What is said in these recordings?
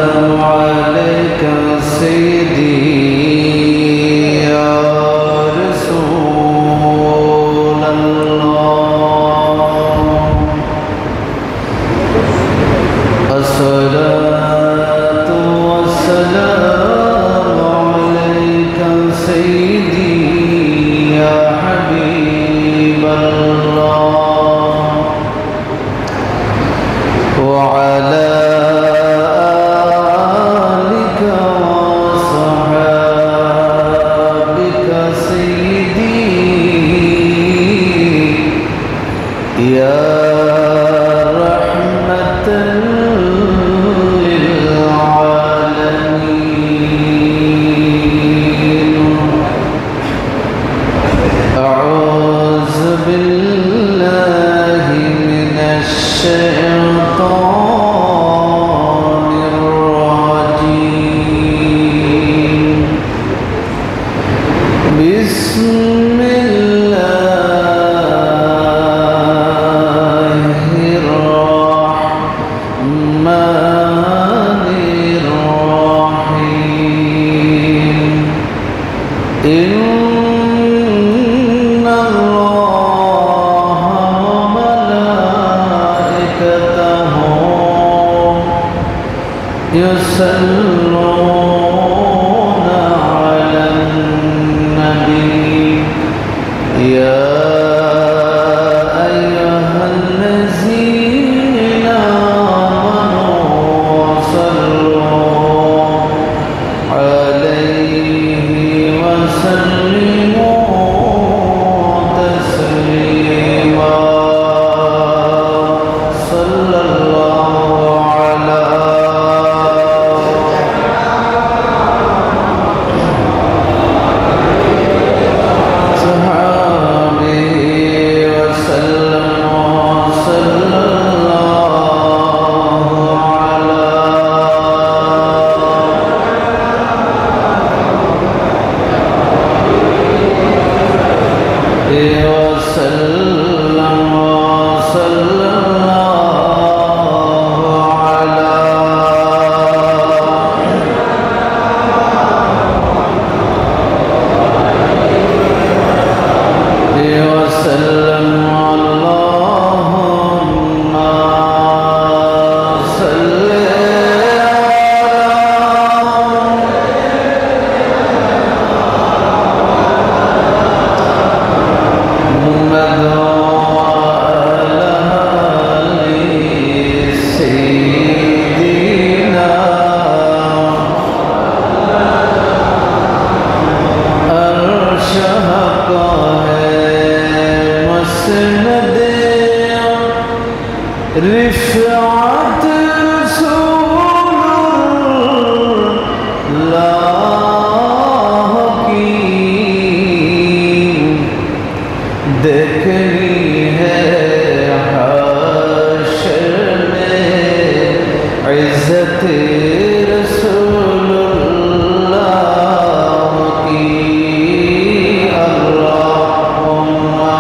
السلام عليك سيدي يا رسول الله الصلاة والسلام عليك سيدي يا حبيب الله وعلى آلك وصحابك سيدي يا رحمة للعالمين أعوذ بالله من الشيطان الرجيم بسم الله الرحمن الرحيم إن الله وملائكته يصلون على النبي يا أيها الذين آمنوا صلوا عليه وسلموا تسليما صلى الله على صحابه وسلم صلى الله على وسلم صلى الله على وسلم اللهم صل محمد وعلى آل سيدنا أرشحك مسند رفعت رسول الله की देखनी है हाशर में इज्जत रसूलुल्लाह की अल्लाहुम्मा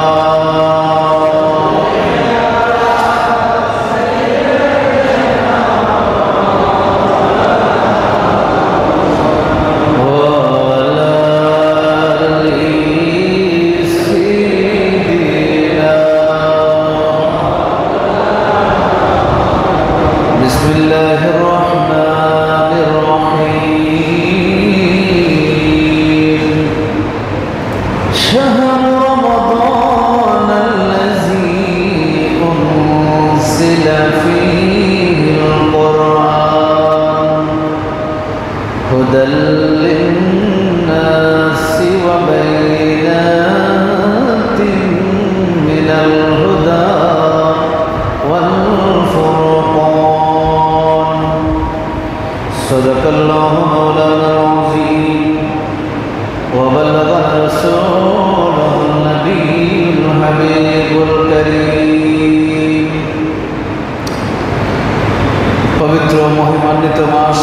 وعلى آل سيدنا بسم الله الرحمن الرحيم شهر رمضان الذي أنزل فيه القرآن هدى للناس وبينات من الهدى والفرقان صدق الله مولانا العظيم وبلغ رسوله النبي الحبيب الكريم পবিত্র মহিমান্বিত মাস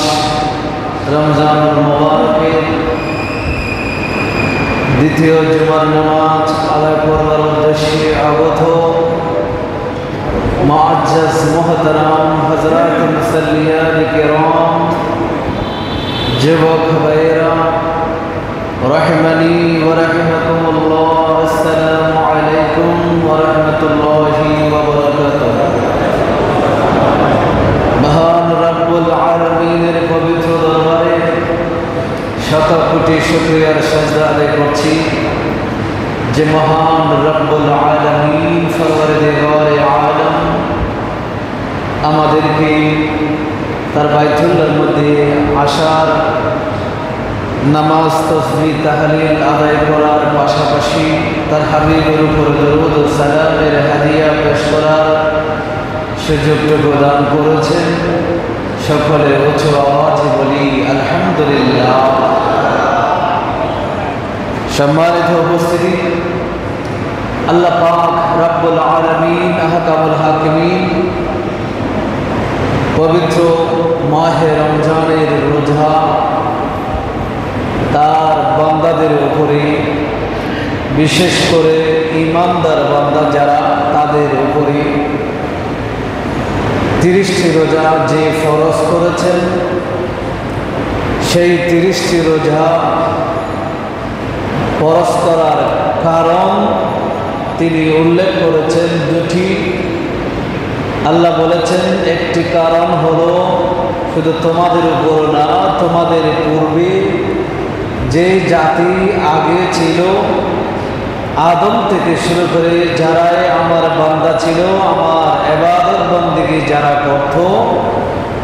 রমজানুল মুবারকের দ্বিতীয় জুমার নামাজ আদায় করবার উদ্দেশ্যে আগত मुअज्जज़ मोहतरम हज़रात मुसल्लियान किराम যুবক ভাইরা রহমানি ওয়া রাহমাতুল্লাহ, আসসালামু আলাইকুম ওয়া রাহমাতুল্লাহি ওয়া বারাকাতুহু। মহান রব্বুল আলামিনের পবিত্র দরবারে শত কোটি শুকরিয়ার সাজদা আদায় করছি যে মহান রব্বুল আলামিন পরওয়ারদিগারে আলম আমাদেরকে তার বাইতুল্লাহর মধ্যে আসার, নামাজ তাসবিহ তাহলিল আদায় করার পাশাপাশি তার হাবিবের উপর দরুদ ও সালামের হাদিয়া পেশ করার সুযোগটুকু দান করেছেন। সকলে উচ্চ আওয়াজে বলি আলহামদুলিল্লাহ। সম্মানিত উপস্থিতি, আল্লাহ পাক রব্বুল আলামিন আহকামুল হাকিমিন পবিত্র মাহে রমজানের রোজা তার বান্দাদের উপরে, বিশেষ করে ঈমানদার বান্দা যারা, তাদের উপরে 30টি রোজা যে ফরজ করেছেন, সেই 30টি রোজা ফরজ করার কারণ তিনি উল্লেখ করেছেন দুটি। আল্লাহ বলেছেন একটি কারণ হলো শুধু তোমাদের উপর না, তোমাদের পূর্বে যে জাতি আগে ছিল, আদম থেকে শুরু করে যারাই আমার বান্দা ছিল, আমার ইবাদত বন্দেগী যারা করত,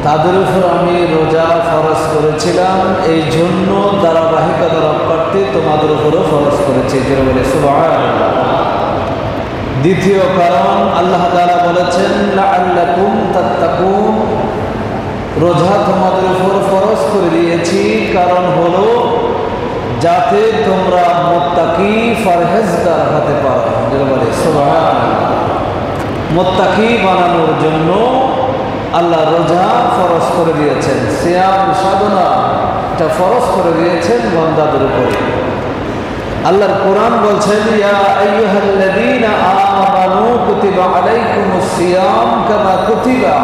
তাদের উপর আমি রোজা ফরজ করেছিলাম। এই জন্য ধারাবাহিকতা রক্ষার্থে তোমাদের উপরও ফরজ করেছি। যেটা বলে সুবহানাল্লাহ। দ্বিতীয় কারণ আল্লাহ তাআলা বলেছেন লাআল্লাকুম তাত্তাকুন, রোজা তোমাদের উপর ফরজ করে দিয়েছি কারণ হলো যাতে তোমরা মুত্তাকি পরহেজগার হতে পারো। যেটা বলে সুবহানাল্লাহ। মুত্তাকি বানানোর জন্য আল্লাহ রোজা ফরজ করে দিয়েছেন, সিয়াম সাধনা এটা ফরজ করে দিয়েছেন বান্দাদের উপরে। আল্লাহর কোরআন বলছেন ইয়া আইয়ুহাল্লাযীনা আমানু কুতিবা আলাইকুমুস সিয়াম কামা কুতিবা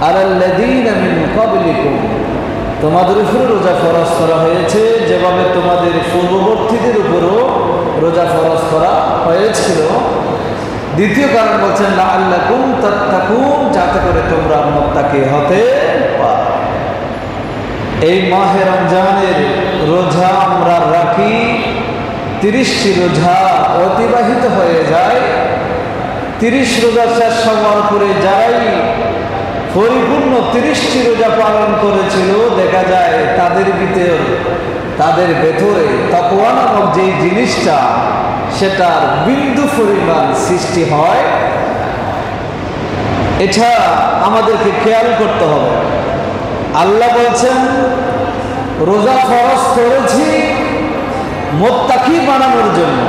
আলাল্লাযীনা মিন ক্বাবলিকুম, তোমাদের উপরে রোজা ফরজ করা হয়েছে যেভাবে তোমাদের পূর্ববর্তীদের উপরও রোজা ফরজ করা হয়েছিল। দ্বিতীয় কারণ বলছেন লাআল্লাকুম তাত্তাকুন, যাতে করে তোমরা মুত্তাকি হতে পারো। এই মাহে রমজানের রোজা আমরা রাখি, 30টি রোজা অতিবাহিত হয়ে যায়। 30 রোজা শেষ হওয়ার পরে যারাই পরিপূর্ণ 30টি রোজা পালন করেছিল, দেখা যায় তাদের ভেতরে তাকওয়া নামক যে জিনিসটা, সেটার বিন্দু পরিমাণ সৃষ্টি হয়। এটা আমাদেরকে খেয়াল করতে হবে। আল্লাহ বলছেন রোজা ফরজ করেছি মুত্তাকি বানানোর জন্য,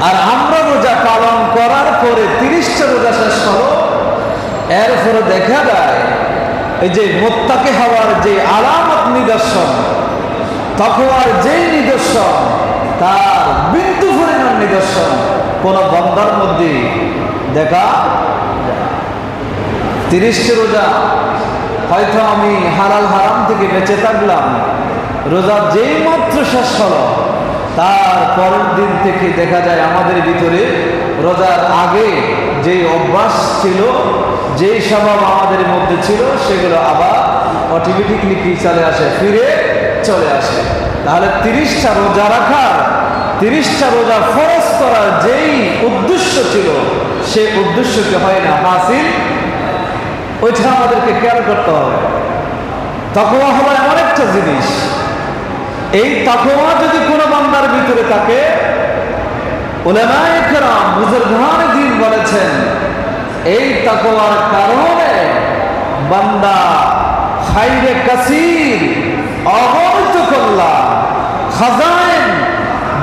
আর আমরা রোজা পালন করার পরে 30টা রোজা শেষ হলো, এরপরে দেখা যায় এই যে মুত্তাকি হওয়ার যে আলামত নিদর্শন, তাকওয়ার যে নিদর্শন, তার বিন্দু পরিমাণ নিদর্শন কোন বান্দার মধ্যে দেখা যায়। 30টি রোজা হয়তো আমি হালাল হারাম থেকে বেঁচে থাকলাম, রোজা যেই মাত্র শেষ হলো তার পরের দিন থেকে দেখা যায় আমাদের ভিতরে রোজার আগে যেই অভ্যাস ছিল, যেই স্বভাব আমাদের মধ্যে ছিল, সেগুলো আবার অটোমেটিকলি কি চলে আসে, ফিরে চলে আসে। তাহলে 30টা রোজা রাখার, 30টা রোজা ফরজ করার যেই উদ্দেশ্য ছিল, সেই উদ্দেশ্যকে হয় না হাসিল। ওইটা আমাদেরকে খেয়াল করতে হবে। তাকওয়া হলো এমন একটা জিনিস, এই তাকওয়া যদি কোনো বান্দার ভিতরে থাকে, উলামায়ে কেরাম বুজুর্গানে দ্বীন বলেছেন এই তাকওয়ার কারণে বান্দা খাইরে কাসীর, অগণিত কল্যাণ, খাজাইন,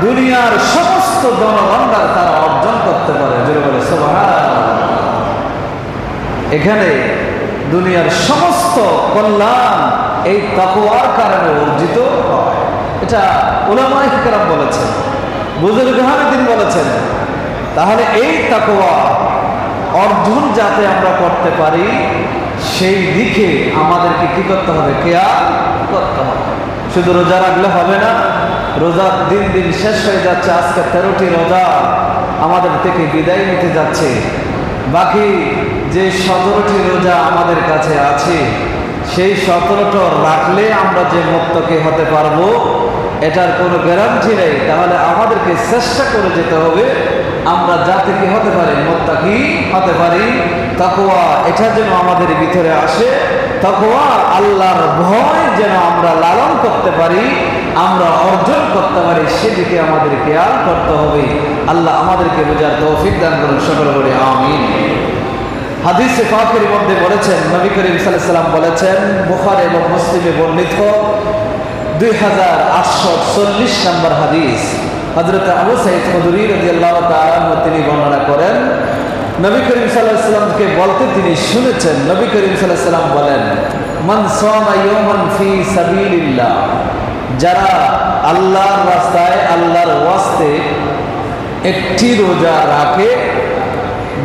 দুনিয়ার সমস্ত ধনভাণ্ডার তারা অর্জন করতে পারে। যেটা বলে সুবহানাল্লাহ। এখানে দুনিয়ার সমস্ত কল্যাণ এই তাকওয়ার কারণে অর্জিত হয়। এটা উলামায়ে কেরাম বলেছেন, বুজুর্গানে দ্বীন বলেছেন। তাহলে এই তাকওয়া অর্জন যাতে আমরা করতে পারি, সেই দিকে আমাদেরকে কি করতে হবে, খেয়াল করতে হবে। শুধু রোজা রাখলে হবে না, রোজা দিন দিন শেষ হয়ে যাচ্ছে। আজকে 13টি রোজা আমাদের থেকে বিদায় নিতে যাচ্ছে। বাকি যে 17টি রোজা আমাদের কাছে আছে, সেই 17টা রাখলে আমরা যে মুত্তাকি হতে পারবো এটার কোনো গ্যারান্টি নেই। তাহলে আমাদেরকে চেষ্টা করে যেতে হবে আমরা যাতে কি হতে পারি, মুত্তাকি হতে পারি। তাকওয়া এটা যেন আমাদের ভিতরে আসে, তাকওয়া আল্লাহর ভয় যেন আমরা লালন করতে পারি, আমরা অর্জন করতে পারি, সেদিকে আমাদের খেয়াল করতে হবে। আল্লাহ আমাদেরকে বোঝার তৌফিক দান করুন, সকলে বলি আমিন। হাদিসে পাকের মধ্যে বলেছেন, নবী করিম সাল্লাল্লাহু আলাইহি ওয়াসাল্লাম বলেছেন, বুখারী এবং মুসলিমে বর্ণিত 2840 নম্বর হাদিস, হযরত আবু সাঈদ খুদরী রাদিয়াল্লাহু তাআলা আনহু তিনি বর্ণনা করেন, নবী করিম সাল্লাল্লাহু আলাইহি ওয়াসাল্লামকে বলতে তিনি শুনেছেন, নবী করিম সাল্লাল্লাহু আলাইহি ওয়াসাল্লাম বলেন, মান সামা ইয়াওমান ফি সাবিলিল্লাহ, যারা আল্লাহর রাস্তায় আল্লাহর ওয়াস্তে একটি রোজা রাখে,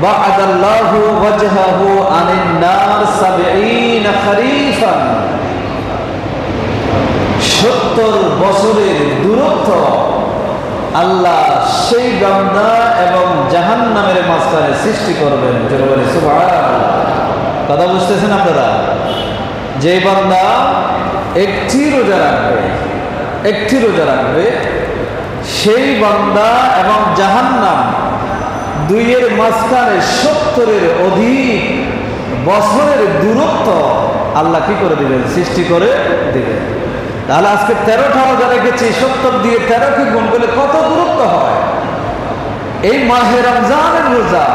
বা'দাল্লাহু ওয়াজহাহু আনিন নার 70 খরিফান, 70 বছরের দূরত্ব আল্লাহ সেই বান্দা এবং জাহান্নামের মাঝখানে সৃষ্টি করবেন। জোরে বলে সুবহানাল্লাহ। কথা বুঝতেছেন আপনারা? যে বান্দা একটি রোজা রাখবে সেই বান্দা এবং জাহান্নাম দুইয়ের মাঝখানে 70-এর অধিক বছরের দূরত্ব আল্লাহ কি করে দিবেন, সৃষ্টি করে দিবেন। তাহলে আজকে 13টা রোজা রেখেছি, 70 দিয়ে 13কে গুণ করলে কত দূরত্ব হয়। এই মাহে রমজানের রোজা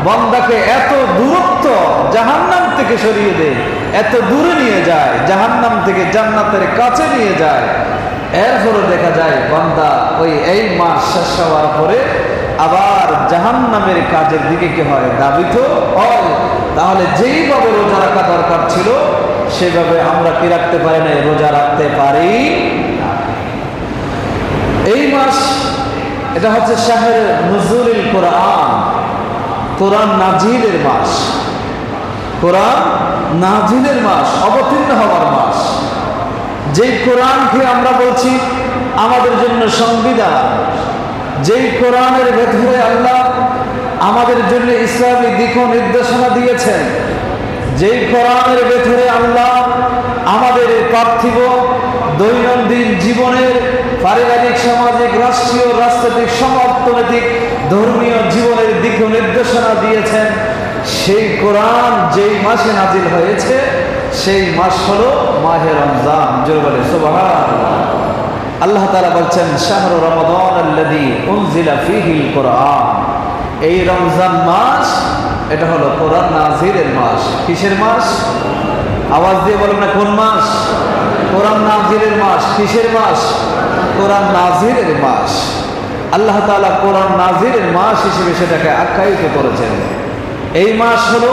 বান্দাকে এত দূরত্ব জাহান্নাম থেকে সরিয়ে দেয়, এত দূরে নিয়ে যায়, জাহান্নাম থেকে জান্নাতের কাছে নিয়ে যায়। এরপরে দেখা যায় বান্দা এই মাস শেষ হওয়ার পরে আবার জাহান্নামের কাজের দিকে কি হয়, ধাবিত হয়। তাহলে যেইভাবে রোজা রাখা দরকার ছিল সেভাবে আমরা কি রাখতে পারি না, রোজা রাখতে পারি না। এই মাস এটা হচ্ছে শাহরে নুজুলিল কোরআন, কোরআন নাজিলের মাস, কোরআন নাজিলের মাস, অবতীর্ণ হওয়ার মাস। যেই কোরআনকে আমরা বলছি আমাদের জন্য সংবিধান, যেই কোরআনের ভেতরে আল্লাহ আমাদের জন্য ইসলামী দিক নির্দেশনা দিয়েছেন, যেই কোরআনের ভেতরে আল্লাহ আমাদের পার্থিব দৈনন্দিন জীবনের পারিবারিক, সামাজিক, রাষ্ট্রীয়, রাজনৈতিক, অর্থনৈতিক, ধর্মীয় জীবনের দিক নির্দেশনা দিয়েছেন, সেই কোরআন যেই মাসে নাজিল হয়েছে সেই মাস হলো মাহে রমজান। জোরে বলে সুবহানাল্লাহ। আল্লাহ তাআলা বলছেন, শাহরু রমাদান আল্লাযী উনজিলা ফীহিল কোরআন, এই রমজান মাস এটা হলো কোরআন নাজিলের মাস। কিসের মাস? আওয়াজ দিয়ে বলুন না, কোন মাস? কোরআন নাজিলের মাস। কিসের মাস? কোরআন নাজিলের মাস। আল্লাহ তাআলা কোরআন নাজিলের মাস হিসেবে সেটাকে আখ্যায়িত করেছেন। এই মাস হলো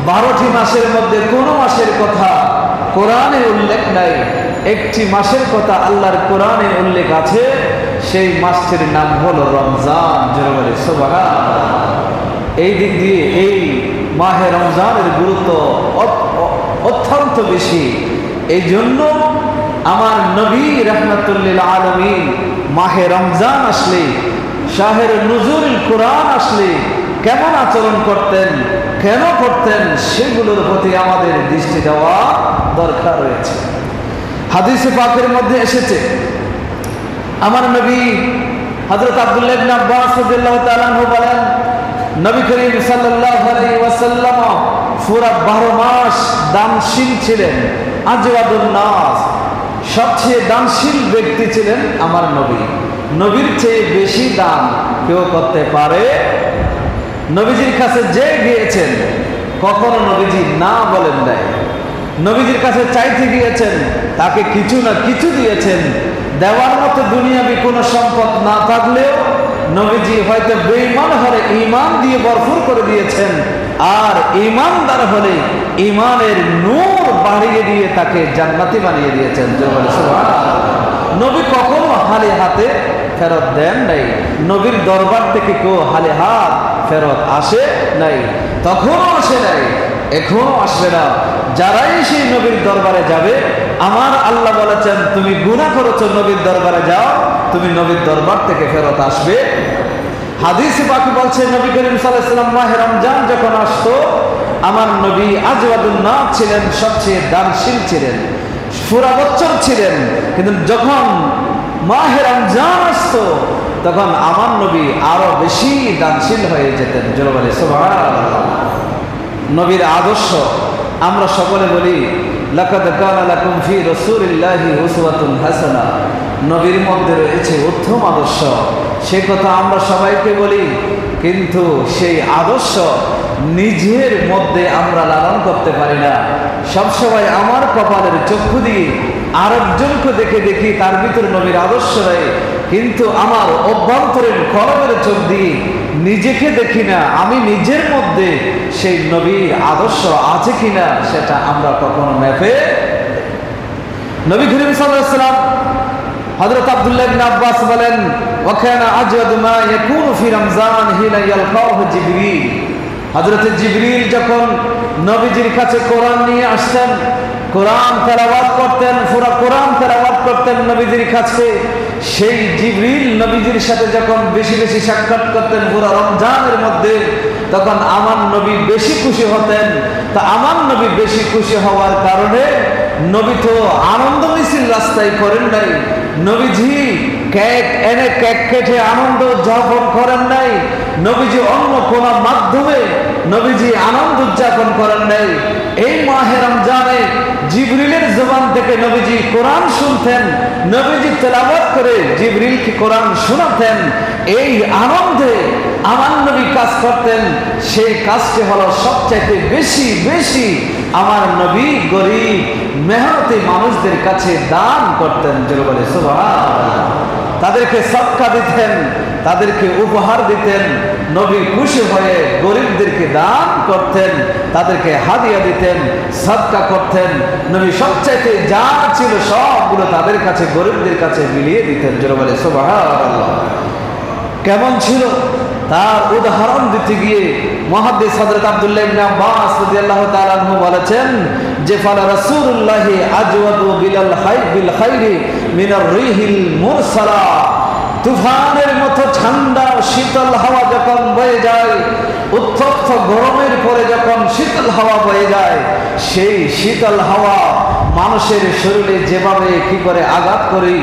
12টি মাসের মধ্যে কোন মাসের কথা কোরআনে উল্লেখ নাই, একটি মাসের কথা আল্লাহর কোরআনে উল্লেখ আছে, সেই মাসটির নাম হলো রমজান। জোরে বলে সুবহানাল্লাহ। এই দিক দিয়ে এই মাহে রমজানের গুরুত্ব অত্যন্ত বেশি। এই জন্য আমার নবী রাহমাতুল্লিল আলামিন মাহে রমজান আসলে, শাহরে নুজুলিল কোরআন আসলে কেমন আচরণ করতেন, কেন করতেন, সেগুলোর প্রতি আমাদের দৃষ্টি দেওয়া দরকার রয়েছে। হাদিসে পাকের মধ্যে এসেছে, আমার নবী হযরত আব্দুল্লাহ ইবনে আব্বাস রাদিয়াল্লাহু তাআলা আনহু বলেন, নবী করিম সাল্লাল্লাহু আলাইহি ওয়াসাল্লাম পুরা 12 মাস দানশীল ছিলেন। আজওয়াদুন নাস, সবচেয়ে দানশীল ব্যক্তি ছিলেন আমার নবী। নবীর চেয়ে বেশি দান কেউ করতে পারে? নবীজির কাছে যে গিয়েছেন কখনো নবীজি না বলেন নাই। নবীজির কাছে চাইতে গিয়েছেন, তাকে কিছু না কিছু দিয়েছেন। দেওয়ার মতো দুনিয়াবি কোনো সম্পদ না থাকলেও নবীজি হয়তো বেঈমান হলে ঈমান দিয়ে ভরপুর করে দিয়েছেন, আর ঈমানদার হলে ঈমানের নূর বাড়িয়ে দিয়ে তাকে জান্নাতি বানিয়ে দিয়েছেন। সুবহানাল্লাহ। নবী কখনো হালে হাতে ফেরত দেন নাই। নবীর দরবার থেকে কেউ হালে হাত ফেরত আসে নাই, তখনও আসে নাই, এখনো আসবে না। যারাই সেই নবীর দরবারে যাবে, আমার আল্লাহ বলেছেন তুমি গুনাহ করেছো, নবীর দরবারে যাও, তুমি নবীর দরবার থেকে ফেরত আসবে। হাদিসে পাকে বলছে নবী করিম সাল্লাল্লাহু আলাইহি ওয়াসাল্লাম মাহে রমজান যখন আসতো, আমার নবী আজওয়াদুন নাস ছিলেন, সবচেয়ে দানশীল ছিলেন, পুরা বছর ছিলেন, কিন্তু যখন মাহে রমজান আসতো তখন আমার নবী আরো বেশি দানশীল হয়ে যেতেন। জোরে বলে সুবহানাল্লাহ। নবীর আদর্শ আমরা সকলে বলি লাকাদ কানা লাকুম ফি রাসূলিল্লাহি উসওয়াতুন হাসানা, নবীর মধ্যে রয়েছে উত্তম আদর্শ। সে কথা আমরা সবাইকে বলি, কিন্তু সেই আদর্শ নিজের মধ্যে আমরা লালন করতে পারি না। সবসময় আমার কপালের চক্ষু দিয়ে আরেকজনকে দেখে দেখি তার ভিতরে নবীর আদর্শ নেই, কিন্তু আমার অভ্যন্তরীণ কলমের চোখ দিয়ে নিজেকে দেখি না, আমি নিজের মধ্যে সেই নবীর আদর্শ আছে কিনা সেটা আমরা কখনো মেপে। নবী করিম সাল্লাল্লাহু আলাইহি ওয়াসাল্লাম হযরত আব্দুল্লাহ ইবনে আব্বাস বলেন, ওয়া কানা আজওয়াদু মা ইয়াকুনু ফি রমজান হিনা ইয়ালকাহু জিবরিল। হযরত জিবরিল যখন নবীজির কাছে কোরআন নিয়ে আসতেন, কোরআন তেলাওয়াত করতেন, পুরো কোরআন তেলাওয়াত করতেন নবীজির কাছে, সেই জিবরিল নবীজির সাথে যখন বেশি বেশি সাক্ষাৎ করতেন পুরো রমজানের মধ্যে, তখন আমার নবী বেশি খুশি হতেন। তা আমার নবী বেশি খুশি হওয়ার কারণে নবী তো আনন্দ মিছিল রাস্তায় করেন নাই, নবীজি কেক এনে কেক কেটে আনন্দ উদযাপন করেন নাই, নবীজি অন্য কোন মাধ্যমে নবীজি আনন্দ উদযাপন করেন নাই। এই মাহে রমজানে জিবরিলের জবান থেকে নবীজি কোরআন শুনতেন, নবীজি তেলাওয়াত করে জিবরিলকে কোরআন শোনাতেন। এই আনন্দে আমার নবী কাজ করতেন, সেই কাজটি হলো সবচাইতে বেশি বেশি আমার নবী গরিব মেহনতি মানুষদের কাছে দান করতেন। জোরে বলে সুবহানাল্লাহ। তাদেরকে সদকা দিতেন, তাদেরকে উপহার দিতেন, নবী খুশি হয়ে গরিবদেরকে দান করতেন, তাদেরকে হাদিয়া দিতেন, সদকা করতেন। নবী সবচাইতে যা ছিল সবগুলো তাদের কাছে, গরিবদের কাছে বিলিয়ে দিতেন। জোরে বলে সুবহানাল্লাহ। কেমন ছিল তার উদাহরণ দিতে গিয়ে মুহাদ্দিস হযরত আব্দুল্লাহ ইবনে আব্বাস রাদিয়াল্লাহু তাআলা আনহু বলেছেন যে ফালা রাসূলুল্লাহি আজওয়াদু বিল খাইরি মিনার রিহিল মুরসালা। তুফানের মতো ঠান্ডা শীতল হাওয়া যখন বয়ে যায়, উত্তপ্ত গরমের পরে যখন শীতল হাওয়া বয়ে যায়, সেই শীতল হাওয়া মানুষের শরীরে যেভাবে কি করে আঘাত করে,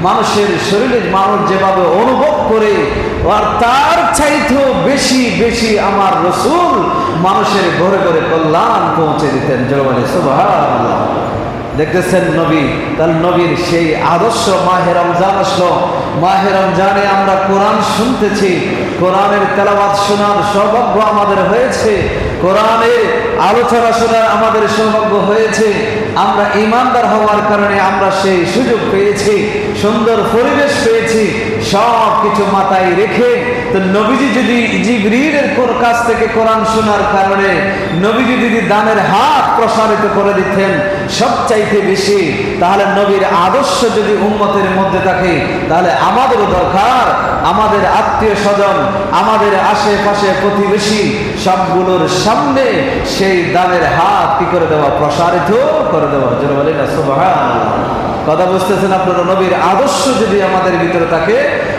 মানুষের শরীরে মানুষ যেভাবে অনুভব করে, আর তার চাইতেও বেশি বেশি আমার রাসূল মানুষের ঘরে ঘরে কল্যাণ পৌঁছে দিতেন। জোরে বলে সুবহানাল্লাহ। দেখতেছেন নবী, তার নবীর সেই আদর্শ। মাহে রমজান আসলো, মাহে রমজানে আমরা কোরআন শুনতেছি, কোরআনের তেলাওয়াত শোনার সৌভাগ্য আমাদের হয়েছে, কোরআনের আলোচনা শোনার আমাদের সৌভাগ্য হয়েছে। আমরা ঈমানদার হওয়ার কারণে আমরা সেই সুযোগ পেয়েছি, সুন্দর পরিবেশ পেয়েছি। সব কিছু মাথায় রেখে তো নবীজি যদি জিবরিলের কাছ থেকে কোরআন শোনার কারণে নবীজি যদি দানের হাত প্রসারিত করে দিতেন সবচাইতে বেশি, তাহলে নবীর আদর্শ যদি উম্মতের মধ্যে থাকে, তাহলে আমাদেরও দরকার আমাদের আত্মীয় স্বজন, আমাদের আশেপাশে প্রতিবেশী সবগুলোর সামনে সেই দানের হাত কি করে দেওয়া, প্রসারিত করে দেওয়া। যেন বলি না সুবহানাল্লাহ। কথা বুঝতেছেন আপনারা? নবীর আদর্শ যদি আমাদের ভিতরে থাকে,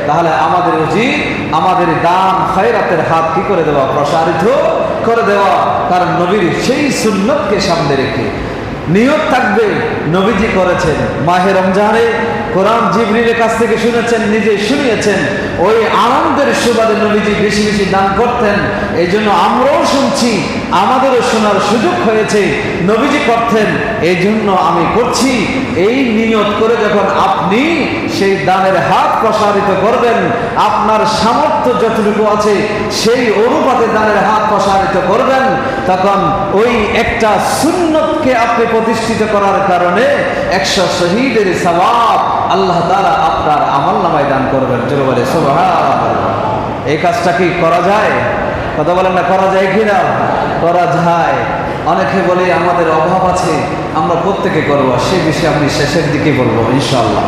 তাহলে আমাদের উচিত আমাদের দান খায়রাতের হাত কি করে দেওয়া, প্রসারিত করে দেওয়া। কারণ নবীর সেই সুন্নতকে সামনে রেখে নিয়ত থাকবে নবীজি করেছেন মাহে রমজানে কোরআন জিবরিলের কাছ থেকে শুনেছেন, নিজে শুনিয়েছেন, ওই আনন্দের সুবাদে নবীজি বেশি বেশি দান করতেন। এই জন্য আমরাও শুনছি, আমাদেরও শোনার সুযোগ হয়েছে, নবীজি করতেন, এই জন্য আমি করছি। এই নিয়ত করে যখন আপনি সেই দানের হাত প্রসারিত করবেন, আপনার সামর্থ্য যতটুকু আছে সেই অনুপাতে দানের হাত প্রসারিত করবেন, তখন ওই একটা সুন্নতকে আপনি প্রতিষ্ঠিত করার কারণে 100 শহীদের সওয়াব আল্লাহ তাআলা আপনার আমলনামায় দান করবেন। জোরে বলে সুবহানাল্লাহ। এই কাজটা কি করা যায়? কথা বলেন না, করা যায় কিনা? করা যায়। অনেকে বলে আমাদের অভাব আছে, আমরা প্রত্যেকে করব, সে বিষয়ে আমি শেষের দিকে বলবো ইনশাআল্লাহ।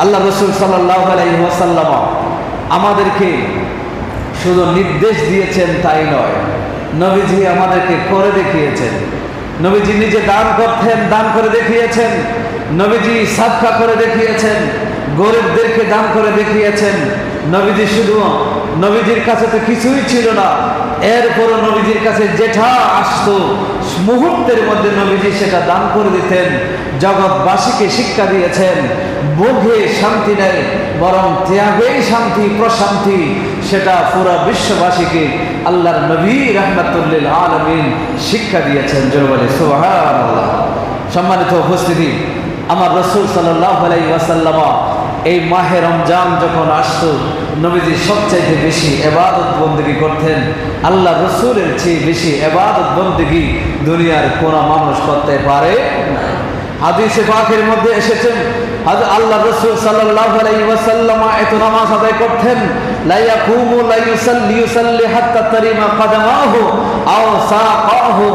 আল্লাহ রাসূল সাল্লাল্লাহু আলাইহি ওয়াসাল্লাম আমাদেরকে শুধু নির্দেশ দিয়েছেন তাই নয়, নবীজি আমাদেরকে করে দেখিয়েছেন। নবীজি নিজে দান করতেন, দান করে দেখিয়েছেন। নবীজি সাদকা করে দেখিয়েছেন, গরিবদেরকে দান করে দেখিয়েছেন। নবীজি শুধু, নবীজির কাছে তো কিছুই ছিল না, এরপরও নবীজির কাছে যেটা আসতো মুহূর্তের মধ্যে নবীজি সেটা দান করে দিতেন। জগৎবাসীকে শিক্ষা দিয়েছেন ভোগে শান্তি নেই, বরং ত্যাগেই শান্তি, প্রশান্তি, সেটা পুরা বিশ্ববাসীকে আল্লাহর নবী রাহমাতুল লিল আলামিন শিক্ষা দিয়েছেন। জোরে বলে সুবহানাল্লাহ। সম্মানিত উপস্থিতি, আমার রাসূল সাল্লাল্লাহু আলাইহি ওয়াসাল্লাম এই মাহে রমজান যখন আসতো, নবীজি সবচাইতে বেশি ইবাদত বন্দেগী করতেন। আল্লাহ রাসূলের চেয়ে বেশি ইবাদত বন্দেগী দুনিয়ার কোন মানুষ করতে পারে না। হাদিসে পাকের মধ্যে এসেছেন, আল্লাহ রাসূল সাল্লাল্লাহু আলাইহি ওয়াসাল্লাম এত নামাজ আদায় করতেন, লা ইয়াকুমু লা ইউসাল্লি হাত্তা তারিমা কদমাহু আও সাকাহু।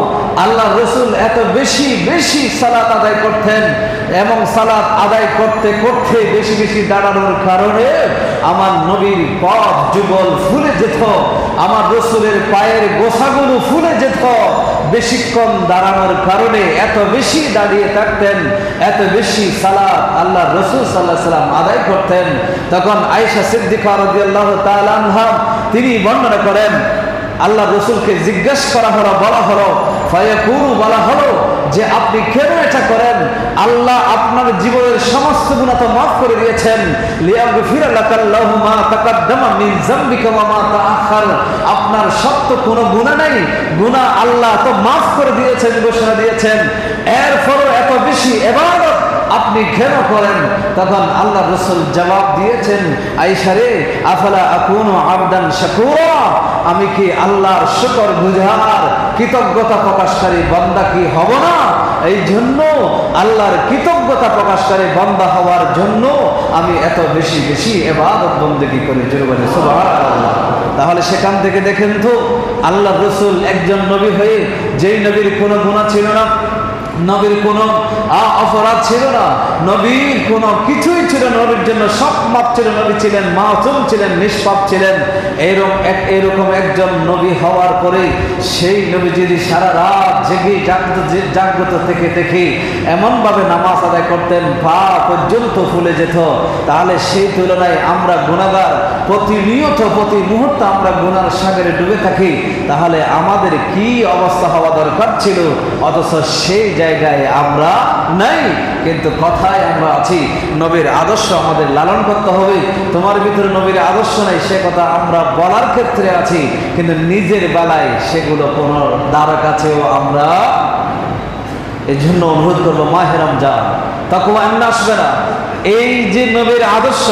আল্লাহ রাসূল এত বেশি বেশি সালাত আদায় করতেন, এবং সালাত আদায় করতে করতে বেশি বেশি দাঁড়ানোর কারণে আমার নবীর পথ যুগল ফুলে যেত, আমার রাসূলের পায়ের গোছাগুলো ফুলে যেত। বেশিক্ষণ দাঁড়ানোর কারণে এত বেশি দাঁড়িয়ে থাকতেন, এত বেশি সালাত আল্লাহ রাসূল সাল্লাল্লাহু আলাইহি ওয়াসাল্লাম আদায় করতেন। তখন আয়েশা সিদ্দিকা রাদিয়াল্লাহু তাআলা আনহা তিনি বর্ণনা করেন, আল্লাহ রাসূলকে জিজ্ঞেস করা হলো, বলা হলো, ফায়াকুলু, বলা হলো যে আপনি কেন এটা করেন? আল্লাহ আপনার জীবনের সমস্ত গুনাহ তো মাফ করে দিয়েছেন। লিয়াগফির লাকাল্লাহু মা তাকাদ্দামা মিন যামবিকা ওয়া মা তাআখার। আপনার সত্য কোনো গুনাহ নাই, গুনাহ আল্লাহ তো মাফ করে দিয়েছেন, ঘোষণা দিয়েছেন। এরপরও এত বেশি ইবাদত আপনি কেন করেন? তখন আল্লাহ রাসূল জবাব দিয়েছেন, আয়েশা রে, আফালা আকুনু আবদান শাকুরা, আমি কি আল্লাহর শুকর গুজার, কৃতজ্ঞতা প্রকাশকারী বান্দা কি হব না? এই জন্য আল্লাহর কৃতজ্ঞতা প্রকাশকারী বান্দা হওয়ার জন্য আমি এত বেশি বেশি ইবাদত বন্দেগী করি। জোরে বলে সুবহানাল্লাহ। তাহলে সেখান থেকে দেখেন তো, আল্লাহ রাসূল একজন নবী হয়ে, যেই নবীর কোনো গুনাহ ছিল না, নবীর কোনো অপরাধ ছিল না, নবীর কোনো কিছুই ছিল না, নবীর জন্য সব মাপ ছিল, নবী ছিলেন মাসুম, ছিলেন নিষ্পাপ ছিলেন। এরকম একজন নবী হওয়ার পরে সেই নবী যদি সারা রাত জেগে জাগ্রত থেকে থেকে এমনভাবে নামাজ আদায় করতেন পা পর্যন্ত ফুলে যেত, তাহলে সেই তুলনায় আমরা গুনাহগার, প্রতিনিয়ত প্রতি মুহূর্তে আমরা গুনার সাগরে ডুবে থাকি, তাহলে আমাদের কি অবস্থা হওয়া দরকার ছিল? অথচ সেই জায়গায় আমরা নাই, কিন্তু কথায় আমরা আছি। নবীর আদর্শ আমাদের লালন করতে হবে। তোমার ভিতরে নবীর আদর্শ নাই, সে কথা আমরা বলার ক্ষেত্রে আছি, কিন্তু নিজের বেলায় সেগুলো কোনো দ্বার কাছেও আমরা। এই জন্য অনুরোধ করবো, মাহে রমজান তাকওয়া এমন আসবে না। এই যে নবীর আদর্শ,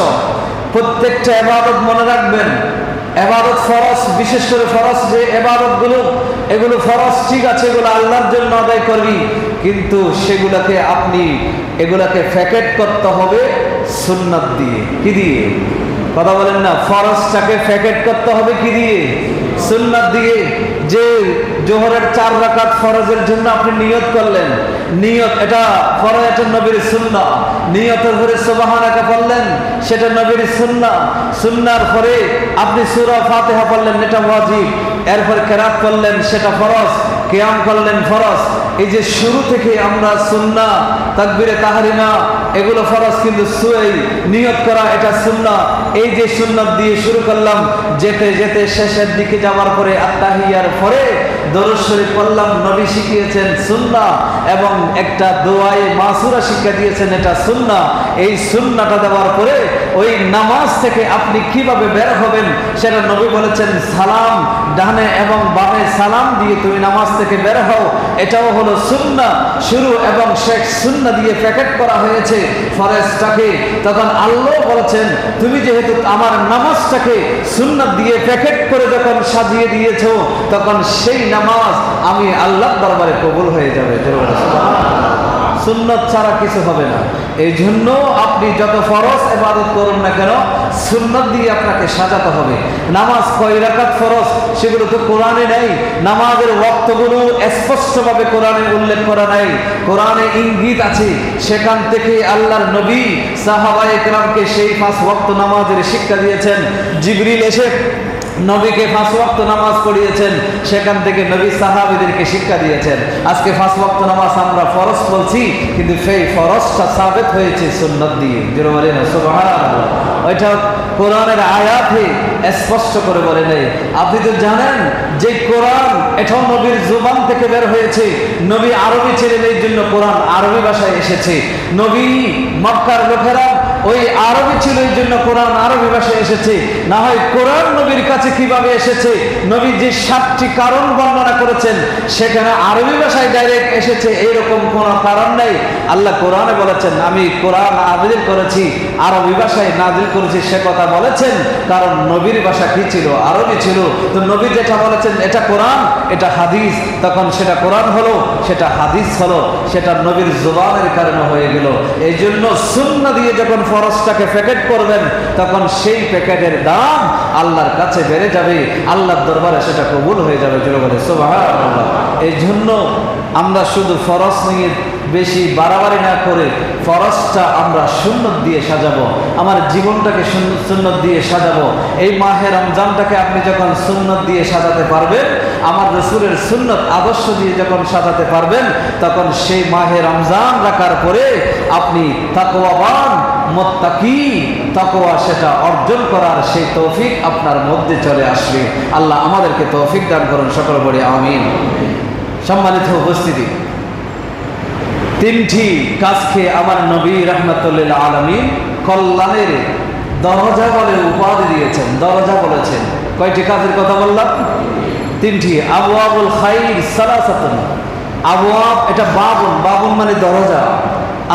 প্রত্যেকটা ইবাদত মনে রাখবেন, ইবাদত ফরজ, বিশেষ করে ফরজ যে ইবাদতগুলো, এগুলো ফরজ, ঠিক আছে, এগুলো আল্লাহর জন্য আদায় করবি, কিন্তু সেগুলোকে আপনি এগুলাকে প্যাকেট করতে হবে সুন্নাত দিয়ে। কি দিয়ে? কথা বলেন না। ফরজটাকে প্যাকেট করতে হবে কি দিয়ে? সুন্নাত দিয়ে। যে জোহরের 4 রাকাত ফরজের জন্য আপনি নিয়ত করলেন, নিয়ত এটা ফরজ, এটা নবীর সুন্নাহ। নিয়তের পরে সুবহানাকা পড়লেন, সেটা নবীর সুন্নাহ। সুন্নাহর পরে আপনি সূরা ফাতিহা পড়লেন, এটা ওয়াজিব। এরপর কিরাত করলেন, সেটা ফরজ। কিয়াম করলেন, ফরজ। এই যে শুরু থেকে আমরা সুন্নাহ, তাকবীরে তাহরিমা এগুলো ফরজ, কিন্তু নিয়ত করা এটা সুন্নাহ। এই যে সুন্নাত দিয়ে শুরু করলাম, যেতে যেতে শেষের দিকে যাওয়ার পরে আত্তাহিয়ার পরে দরুদ শরীফ পড়লাম, নবী শিখিয়েছেন সুন্নাহ, এবং একটা দোয়ায়ে মাসুরা শিক্ষা দিয়েছেন, এটা সুন্নাহ। এই সুন্নাহটা দেওয়ার পরে ওই নামাজ থেকে আপনি কিভাবে বের হবেন সেটা নবী বলেছেন, সালাম ডানে এবং বামে সালাম দিয়ে তুমি নামাজ থেকে বের হও। এটাও হলো সুন্নাহ। শুরু এবং শেষ সুন্নাহ দিয়ে প্যাকেট করা হয়েছে ফরজটাকে। তখন আল্লাহ বলেছেন, তুমি যেহেতু আমার নামাজটাকে সুন্নাত দিয়ে প্যাকেট করে যখন সাজিয়ে দিয়েছো, তখন সেই নামাজ আমি আল্লাহর দরবারে কবুল হয়ে যাবে। সুন্নাত ছাড়া কিছু হবে না। এই জন্য আপনি যত ফরজ ইবাদত করুন না কেন, সুন্নাত দিয়ে আপনাকে সাজাতে হবে। নামাজ কয় রাকাত ফরজ সেগুলো তো কোরআনে নেই। নামাজের ওয়াক্তগুলো স্পষ্টভাবে কোরআনে উল্লেখ করা নাই, কোরআনে ইঙ্গিত আছে। সেখান থেকে আল্লাহর নবী সাহাবায়ে কেরামকে সেই 5 ওয়াক্ত নামাজের শিক্ষা দিয়েছেন। জিবরিল এসে নবীকে 5 ওয়াক্ত নামাজ পড়িয়েছেন, সেখান থেকে নবী সাহাবীদেরকে শিক্ষা দিয়েছেন। আজকে 5 ওয়াক্ত নামাজ আমরা ফরজ বলছি, কিন্তু সেই ফরজটা সাবিত হয়েছে সুন্নাত দিয়ে। জোরে বলেন সুবহানাল্লাহ। ওইটা কোরআনের আয়াতে স্পষ্ট করে বলে নেই। আপনি তো জানেন যে কোরআন এটাও নবীর জবান থেকে বের হয়েছে। নবী আরবি ছিলেন, এই জন্য কোরআন আরবি ভাষায় এসেছে। নবী মক্কার লোকেরা ওই আরবি ছিল, এই জন্য কোরআন আরবি ভাষায় এসেছে। না হয় কোরআন নবীর কাছে কিভাবে এসেছে, নবী যে 7টি কারণ বর্ণনা করেছেন সেখানে আরবি ভাষায় ডাইরেক্ট এসেছে, এইরকম কোনো কারণ নেই। আল্লাহ কোরআনে বলেছেন আমি কোরআন নাযিল করেছি, আরবি ভাষায় নাযিল করেছি, সে কথা বলেছেন কারণ নবীর ভাষা কি ছিল, আরবি ছিল। তো নবী যেটা বলেছেন এটা কোরআন, এটা হাদিস, তখন সেটা কোরআন হলো, সেটা হাদিস হলো, সেটা নবীর জবানের কারণে হয়ে গেল। এই জন্য সুন্নাহ দিয়ে যখন ফরজটাকে প্যাকেট করবেন, তখন সেই প্যাকেটের দাম আল্লাহর কাছে বেড়ে যাবে, আল্লাহর দরবারে সেটা কবুল হয়ে যাবে। জোরে বলে সুবহানাল্লাহ। এই জন্য আমরা শুধু ফরজ নিয়ে বেশি বাড়াবাড়ি না করে ফরজটা আমরা সুন্নত দিয়ে সাজাবো, আমার জীবনটাকে সুন্নত দিয়ে সাজাবো। এই মাহে রমজানটাকে আপনি যখন সুন্নত দিয়ে সাজাতে পারবেন, আমার রাসূলের সুন্নত আদর্শ দিয়ে যখন সাজাতে পারবেন, তখন সেই মাহে রমজান রাখার পরে আপনি তাকওয়াবান মুত্তাকি, তাকওয়া সেটা অর্জন করার সেই তৌফিক আপনার মধ্যে চলে আসবে। আল্লাহ আমাদেরকে তৌফিক দান করুন, সকলে বলি আমিন। সম্মানিত উপস্থিতি, 3টি কাজকে আমার নবী রাহমাতুল্লিল আলামিন কল্যাণের দরজা বলে উপাধি দিয়েছেন। দরজা বলেছেন, কয়টি কাজের কথা বললাম? 3টি। আবওয়াবুল খাইর সালাসাতুন। আবওয়াব এটা বাবুন, বাবুন মানে দরজা।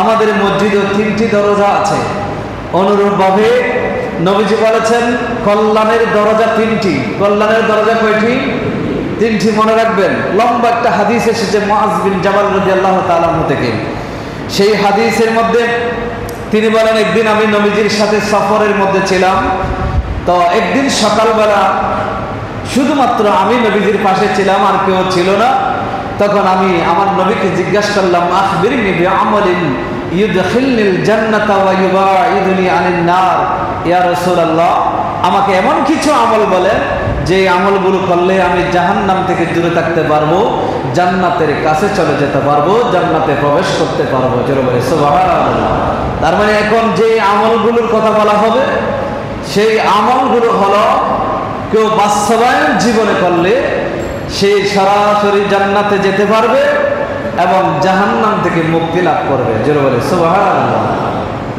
আমাদের মসজিদেও 3টি দরজা আছে। অনুরূপভাবে নবীজি বলেছেন কল্যাণের দরজা 3টি। কল্যাণের দরজা কয়টি? 3টি। মনে রাখবেন, লম্বা একটা হাদিস এসেছে মুআজ বিন জাবাল রাদিয়াল্লাহু তাআলা থেকে। সেই হাদিসের মধ্যে তিনি বলেন, একদিন আমি নবীজির সাথে সফরের মধ্যে ছিলাম। তো একদিন সকালবেলা শুধুমাত্র আমি নবীজির পাশে ছিলাম, আর কেউ ছিল না। তখন আমি আমার নবীকে জিজ্ঞাসা করলাম, আখবিরনি বিআমালিন ইউদখিলনিল জান্নাতা ওয়া ইউবাইদুনি আনিন নার। ইয়া রাসূলুল্লাহ, আমাকে এমন কিছু আমল বলেন যে আমলগুলো করলে আমি জাহান্নাম থেকে দূরে থাকতে পারবো, জান্নাতের কাছে চলে যেতে পারবো, জান্নাতে প্রবেশ করতে পারবো। জোরে বলে সুবহানাল্লাহ। তার মানে এখন যে আমলগুলোর কথা বলা হবে, সেই আমলগুলো হলো কেউ বাস্তবায়ন জীবনে করলে সেই সরাসরি জান্নাতে যেতে পারবে এবং জাহান্নাম থেকে মুক্তি লাভ করবে। জোরে বলে সুবহানাল্লাহ।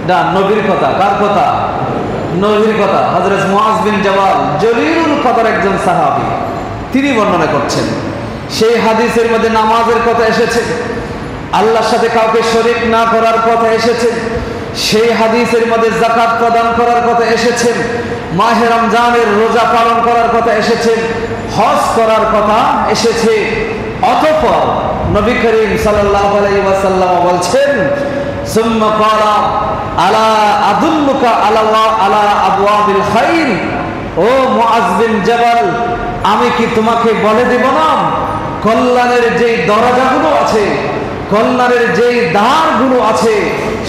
না, নবীর কথা। কার কথা? নবীর কথা। হযরত মুআজ বিন জাবাল জলিলুল কদর একজন সাহাবী, তিনি বর্ণনা করছেন। সেই হাদিসের মধ্যে নামাজের কথা এসেছে, আল্লাহর সাথে কাউকে শরীক না করার কথা এসেছে। সেই হাদিসের মধ্যে যাকাত প্রদান করার কথা এসেছে, মাহে রমজানের রোজা পালন করার কথা এসেছে, হজ করার কথা এসেছে। অতঃপর নবী করিম সাল্লাল্লাহু আলাইহি ওয়াসাল্লাম বলছেন, সুম্মা ক্বালা আলা আদুল্লুকা আলা আবওয়াবিল খাইর। ও মুআজ বিন জাবাল, আমি কি তোমাকে বলে দেব না কল্যাণের যেই দরজাগুলো আছে, কল্যাণের যেই দ্বারগুলো আছে,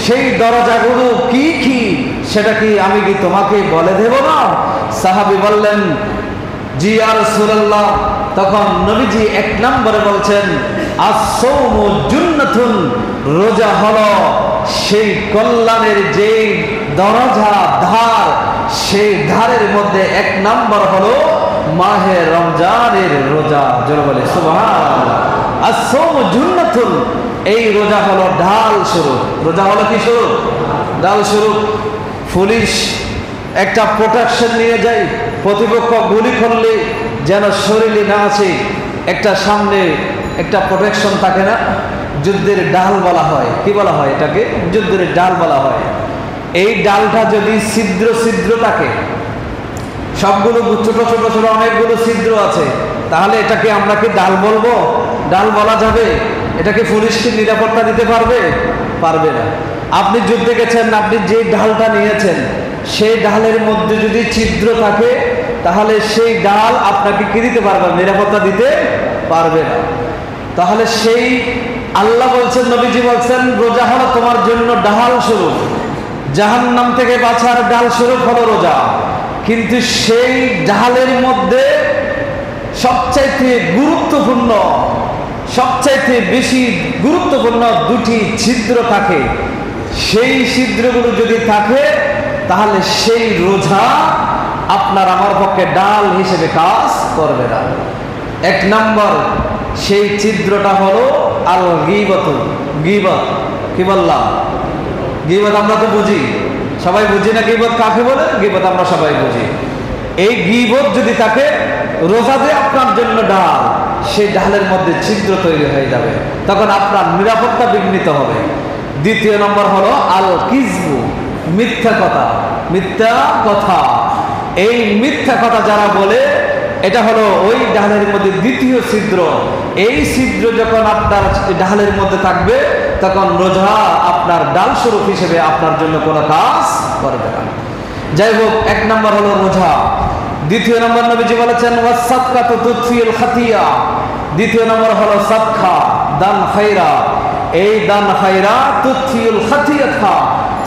সেই দরজাগুলো কি কি, সেটা কি আমি কি তোমাকে বলে দেব না? সাহাবী বললেন, জি ইয়া রাসূলুল্লাহ। তখন নবীজি 1 নম্বরে বলছেন, আস-সাওমু জুন্নাতুন, রোজা হলো সেই কল্যাণের যেই দরজা, ধার, সেই ধারের মধ্যে 1 নম্বর হলো মাহে রমজানের রোজা। জোরে বলে সুবহানাল্লাহ। আস-সাওমু জুন্নাতুন, এই রোজা হলো ঢাল স্বরূপ। রোজা হলো কি স্বরূপ? ঢাল স্বরূপ। পুলিশ একটা প্রোটেকশন নিয়ে যায়, প্রতিপক্ষ গুলি করলে যেন শরীরে না আছে, একটা সামনে একটা প্রোটেকশন থাকে না, যুদ্ধের ডাল বলা হয়। কি বলা হয় এটাকে? যুদ্ধের ডাল বলা হয়। এই ডালটা যদি ছিদ্র ছিদ্র থাকে, সবগুলো ছোট ছোট ছোট অনেকগুলো ছিদ্র আছে, তাহলে এটাকে আমরা কি ডাল বলবো? ডাল বলা যাবে? এটাকে পুলিশকে নিরাপত্তা দিতে পারবে? পারবে না। আপনি যুদ্ধে গেছেন, আপনি যে ডালটা নিয়েছেন, সেই ডালের মধ্যে যদি ছিদ্র থাকে, তাহলে সেই ডাল আপনাকে কি দিতে পারবে? নিরাপত্তা দিতে পারবে না। তাহলে সেই আল্লাহ বলছেন, নবীজি বলছেন, রোজা হলো তোমার জন্য ঢাল স্বরূপ, জাহান্নাম থেকে বাঁচার ঢাল স্বরূপ হলো রোজা। কিন্তু সেই ডালের মধ্যে সবচাইতে গুরুত্বপূর্ণ, সবচাইতে বেশি গুরুত্বপূর্ণ দুটি ছিদ্র থাকে। সেই ছিদ্রগুলো যদি থাকে তাহলে সেই রোজা আপনার আমার পক্ষে ডাল হিসেবে কাজ করবে না। এক নম্বর সেই ছিদ্রটা হলো আল গীবত। গীবত কি বললাম? গীবত আমরা তো বুঝি, সবাই বুঝি না গীবত কাকে বলে? গীবত আমরা সবাই বুঝি। এই গীবত যদি থাকে, রোজাতে আপনার জন্য ডাল, সেই ডালের মধ্যে ছিদ্র তৈরি হয়ে যাবে, তখন আপনার নিরাপত্তা বিঘ্নিত হবে। দ্বিতীয় নম্বর হলো আল কিজবু, মিথ্যা কথা। মিথ্যা কথা, এই মিথ্যা কথা যারা বলে, এটা হলো ওই ডালের মধ্যে দ্বিতীয় ছিদ্র। এই ছিদ্র যখন আপনার ডালের মধ্যে থাকবে, তখন রোজা আপনার ডাল স্বরূপ হিসেবে আপনার জন্য কোনো কাজ করবে না। যাই হোক, এক নম্বর হলো রোজা। দ্বিতীয় নম্বর নবীজি বলেছেন ওয়াসাদকাতু তুতফিউল খাতিয়া। দ্বিতীয় নম্বর হলো সাদকা, দান খায়রা। এই দান খায়রা তুতফিউল খাতিয়াতা,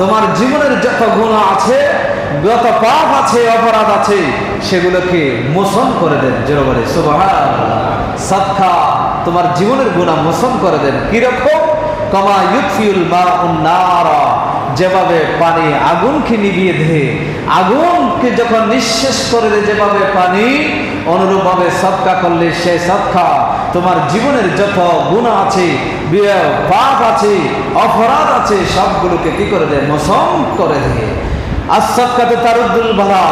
তোমার জীবনের যত গুনাহ আছে, যত পাপ আছে, অপরাধ আছে, সেগুলোকে মোচন করে দেন। জোরে বলে সুবহানাল্লাহ। সাদকা তোমার জীবনের গুনাহ মোচন করে দেন। কিরকম? কামা ইউতফিউল মাউন নারা, যেভাবে পানি আগুনকে নিভিয়ে দেয়, আগুনকে যখন নিঃশেষ করে দেয় যেভাবে পানি, অনুরূপভাবে সদকা করলে সেই সদকা তোমার জীবনের যত গুনাহ আছে, পাপ আছে, অপরাধ আছে, সবগুলোকে কি করে দেয়? মোচন করে দেয়। আর সদকাতে তারুদ্দুল বালা,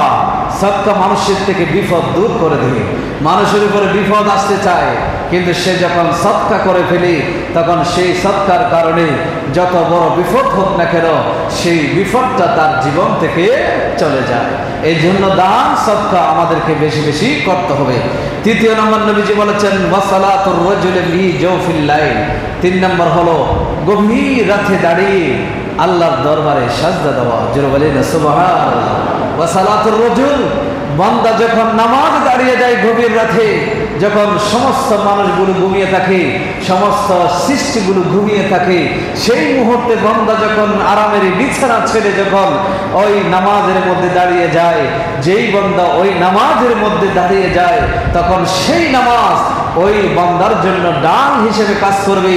সদকা মানুষের থেকে বিপদ দূর করে দেয়। মানুষের উপরে বিপদ আসতে চায়, কিন্তু সে যখন সদকা করে ফেলে, তখন সেই সদকার কারণে যত বড় বিপদ হোক না কেন, সেই বিপদটা তার জীবন থেকে চলে যায়। এই জন্য দান সদকা আমাদেরকে বেশি বেশি করতে হবে। তৃতীয় নম্বর নবীজি বলেছেন ওয়াসালাতুর রাজুলি ফি জাওফিল লাইল। তিন নম্বর হলো গভীর রাতে দাঁড়িয়ে আল্লাহর দরবারে সাজদা দেওয়া। জোরে বলেন সুবহানাল্লাহ। ওয়াসালাতুর রাজুল, বান্দা যখন নামাজ দাঁড়িয়ে যায় গভীর রাতে, যখন সমস্ত মানুষগুলো ঘুমিয়ে থাকে, সমস্ত সৃষ্টিগুলো ঘুমিয়ে থাকে, সেই মুহূর্তে বান্দা যখন আরামের বিছানা ছেড়ে যখন ওই নামাজের মধ্যে দাঁড়িয়ে যায়, যেই বান্দা ওই নামাজের মধ্যে দাঁড়িয়ে যায়, তখন সেই নামাজ ওই বান্দার জন্য ডাল হিসেবে কাজ করবে,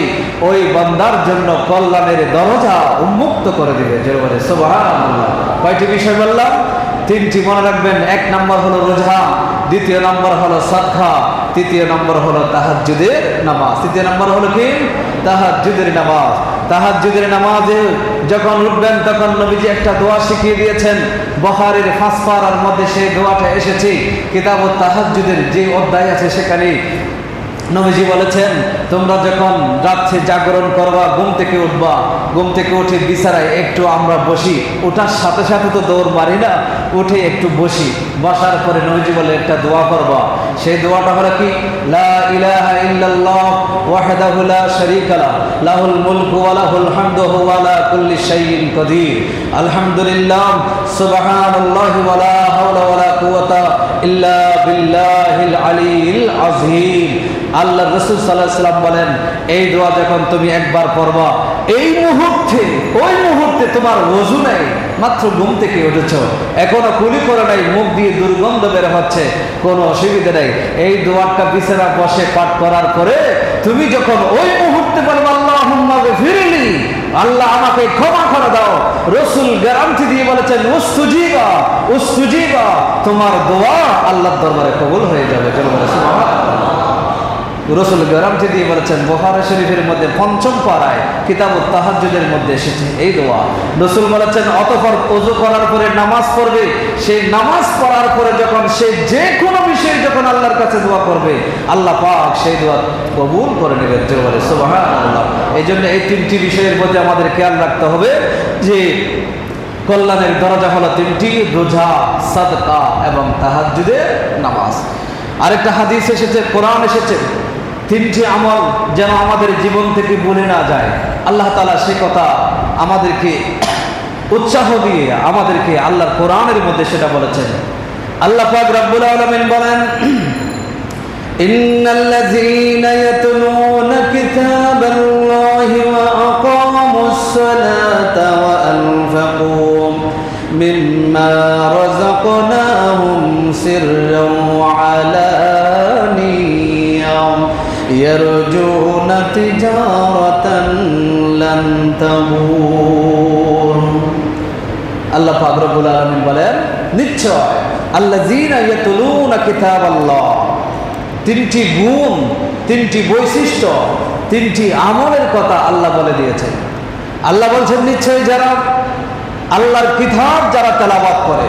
ওই বান্দার জন্য কল্যাণের দরজা উন্মুক্ত করে দিবে। জোরে বলে সুবহানাল্লাহ। কয়টি বিষয় বললাম? তিনটি মনে রাখবেন। এক নম্বর হলো রোজা, দ্বিতীয় নম্বর হলো সাদকা, তৃতীয় নম্বর হলো তাহাজ্জুদের নামাজ। তৃতীয় নম্বর হলো কি? তাহাজ্জুদের নামাজ। তাহাজ্জুদের নামাজে যখন উঠবেন, তখন নবীজি একটা দোয়া শিখিয়ে দিয়েছেন। বুখারীর 5 পারার মধ্যে সেই দোয়াটা এসেছে। কিতাবুত তাহাজ্জুদের যে অধ্যায় আছে সেখানে নবীজি বলেছেন, তোমরা যখন রাত্রে জাগরণ করবা, ঘুম থেকে উঠবা, ঘুম থেকে উঠে বিছানায় একটু আমরা বসি, ওঠার সাথে সাথে তো দৌড় মারি না, উঠে একটু বসি, বসার পরে নবীজি বলে একটা দোয়া করবা। সেই দোয়াটা হলো কি? লা ইলাহা ইল্লাল্লাহ ওয়াহদাহু লা শারীকা লাহু লাহুল মুলকু ওয়া লাহুল হামদু ওয়া হুয়া আলা কুল্লি শাইইন কাদির। আলহামদুলিল্লাহ, সুবহানাল্লাহি ওয়া লা হাওলা ওয়া লা কুওয়াতা ইল্লা বিল্লাহিল আলিয়্যিল আযীম। আল্লাহ রাসূল সাল্লাল্লাহু আলাইহি ওয়াসাল্লাম বলেন, এই দোয়া যখন তুমি একবার পড়বা, এই মুহূর্তে ওই মুহূর্তে তোমার ওযু নাই, মাত্র ঘুম থেকে উঠেছো, এখনো কুলি করে নাই, মুখ দিয়ে দুর্গন্ধ বের হচ্ছে, কোনো অসুবিধা নেই। এই দোয়াটা বিছানা বসে পাঠ করার পরে তুমি যখন ওই মুহূর্তে বলবা আল্লাহুম্মা গফিরলি, আল্লাহ আমাকে ক্ষমা করে দাও, রাসূল গ্যারান্টি দিয়ে বলেছেন উস্তুজিবা উস্তুজিবা, তোমার দোয়া আল্লাহর দরবারে কবুল হয়ে যাবে। সুবহানাল্লাহ। রাসূল গ্যারান্টি দিয়ে বলেছেন, বুখারী শরীফের মধ্যে 5ম পারায় কিতাবুত তাহাজ্জুদের মধ্যে এসেছে এই দোয়া। রাসূল বলেছেন, অতঃপর ওযু করার পরে নামাজ পড়বে, সেই নামাজ পড়ার পরে যখন সে যে কোনো বিষয়ে যখন আল্লাহর কাছে দোয়া করবে, আল্লাহ পাক সেই দোয়া কবুল করে নেবেন। জোরে সুবহানাল্লাহ। এই জন্য এই তিনটি বিষয়ের মধ্যে আমাদের খেয়াল রাখতে হবে যে কল্যাণের দরজা হলো তিনটি: রোজা, সাদকা এবং তাহাজ্জুদের নামাজ। আরেকটা হাদিস এসেছে, কোরআন এসেছে, তিনটি আমল যেন আমাদের জীবন থেকে ভুলে না যায়। আল্লাহ তাআলা সে কথা আমাদেরকে উৎসাহ দিয়ে আমাদেরকে আল্লাহর কোরআনের মধ্যে সেটা বলেছেন। আল্লাহ পাক রব্বুল আলামিন বলেন, ইন্নাল্লাযীনা ইয়াতলুনা কিতাবাল্লাহি ওয়া আকামুস সালাতা ওয়া আনফাকু মিম্মা রাযাকনাহুম سرا وعلانية يرجون تجارة لن تبور আল্লাহ পাক রব্বুল আলামিন বলেন নিশ্চয় আল্লাযীনা ইয়াতলুনা কিতাবাল্লাহ তিনটি গুণ তিনটি বৈশিষ্ট্য তিনটি আমলের কথা আল্লাহ বলে দিয়েছেন আল্লাহ বলছেন নিশ্চয় যারা আল্লাহর কিতাব যারা তেলাওয়াত করে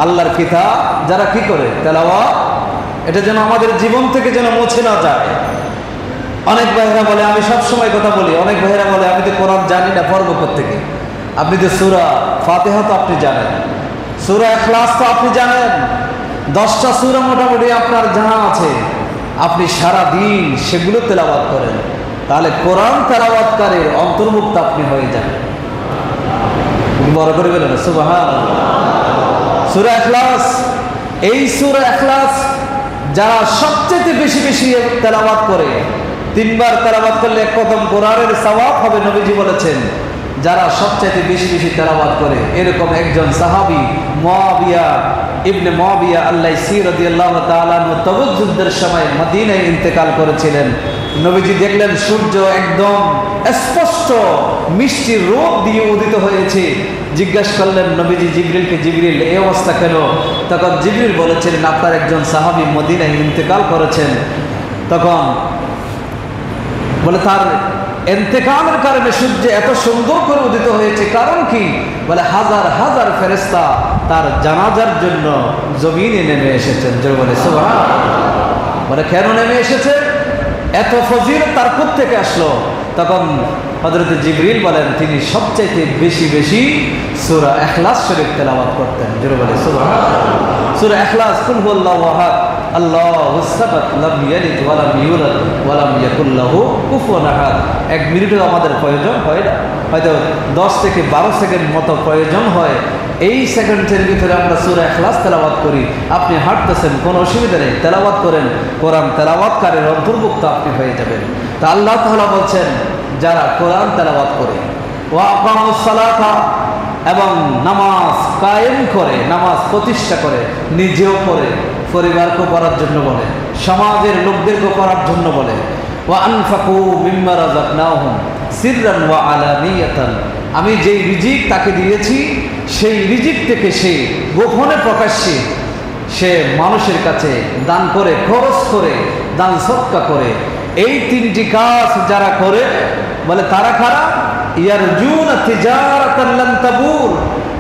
আল্লাহর কিতাব যারা কি করে তেলাওয়াত এটা যেন আমাদের জীবন থেকে যেন মুছে না যায় অনেক ভাইরা বলে আমি সব সময় কথা বলি অনেক ভাইরা বলে আমি তো কোরআন জানি না পড়ব কোত্থেকে আপনি তো সূরা ফাতিহা তো আপনি জানেন সূরা ইখলাস তো আপনি জানেন 10টা সূরা মোটামুটি আপনার জানা আছে আপনি সারা দিন সেগুলো তেলাওয়াত করেন তাহলে কোরআন তেলাওয়াতকারীর অন্তর্ভুক্ত আপনি হয়ে যাবেন বড় করে বলেন সুবহানাল্লাহ সূরা ইখলাস এই সূরা ইখলাস যারা সবচেয়ে বেশি বেশি তেলাওয়াত করে তিনবার তেলাওয়াত করলে এক কদম কোরআনের সওয়াব হবে নবীজি বলেছেন যারা সবচেয়ে বেশি বেশি তেলাওয়াত করে এরকম একজন সাহাবী মুয়াবিয়া ইবনে মুয়াবিয়া আল্লাইসি রাদিয়াল্লাহু তাআলা আনহু তাবুক যুদ্ধের সময় মদিনায় ইন্তেকাল করেছিলেন নবীজি দেখলেন সূর্য একদম স্পষ্ট মিষ্টি রোদ দিয়ে উদিত হয়েছে জিজ্ঞাসা করলেন নবীজি জিবরিলকে জিবরিল এই অবস্থা কেন তখন জিবরিল বলেছিলেন আপনার একজন সাহাবী মদিনায় ইন্তেকাল করেছেন তখন বলে তার ইন্তেকালের কারণে সূর্য এত সুন্দর করে উদিত হয়েছে কারণ কি বলে হাজার হাজার ফেরেশতা তার জানাজার জন্য জমিনে নেমে এসেছেন জোরে বলে সুবহানাল্লাহ বলে কেন নেমে এসেছে এত ফজিলত তার কোত্থেকে আসলো তখন হযরত জিবরিল বলেন তিনি সবচেয়ে বেশি বেশি সূরা ইখলাস শরীফ তেলাওয়াত করতেন জোরে বলে সুবহানাল্লাহ সূরা ইখলাস কুল হুয়াল্লাহু আহাদ আল্লাহুস সামাদ লাম ইয়ালিদ ওয়া লাম ইউলাদ ওয়া লাম ইয়াকুল লাহু কুফুয়ান আহাদ এক মিনিটও আমাদের প্রয়োজন হয় না হয়তো 10 থেকে 12 সেকেন্ড মতো প্রয়োজন হয় এই সেকেন্ডের ভিতরে আমরা সূরা ইখলাস তেলাওয়াত করি আপনি হাঁটতেছেন কোনো অসুবিধা নেই তেলাওয়াত করেন কোরআন তেলাওয়াতকারীর অন্তর্ভুক্ত আপনি হয়ে যাবেন তা আল্লাহ তাআলা বলছেন যারা কোরআন তেলাওয়াত করে ওয়া আকামুস সালাতা এবং নামাজ কায়েম করে নামাজ প্রতিষ্ঠা করে নিজেও পড়ে পরিবারকে পড়ার জন্য বলে সমাজের লোকদেরকে পড়ার জন্য বলে ওয়া আনফাকু মিম্মা রাযাকনাহুম সিররান ওয়া আলানিয়াতান আমি যেই রিজিক তাকে দিয়েছি সেই রিজিক থেকে সে গোপনে প্রকাশ্যে সে মানুষের কাছে দান করে খরচ করে দান সদকা করে এই তিনটি কাজ যারা করে বলে তারা কারা ইয়ারজুনা তিজারাতান লান তাবুর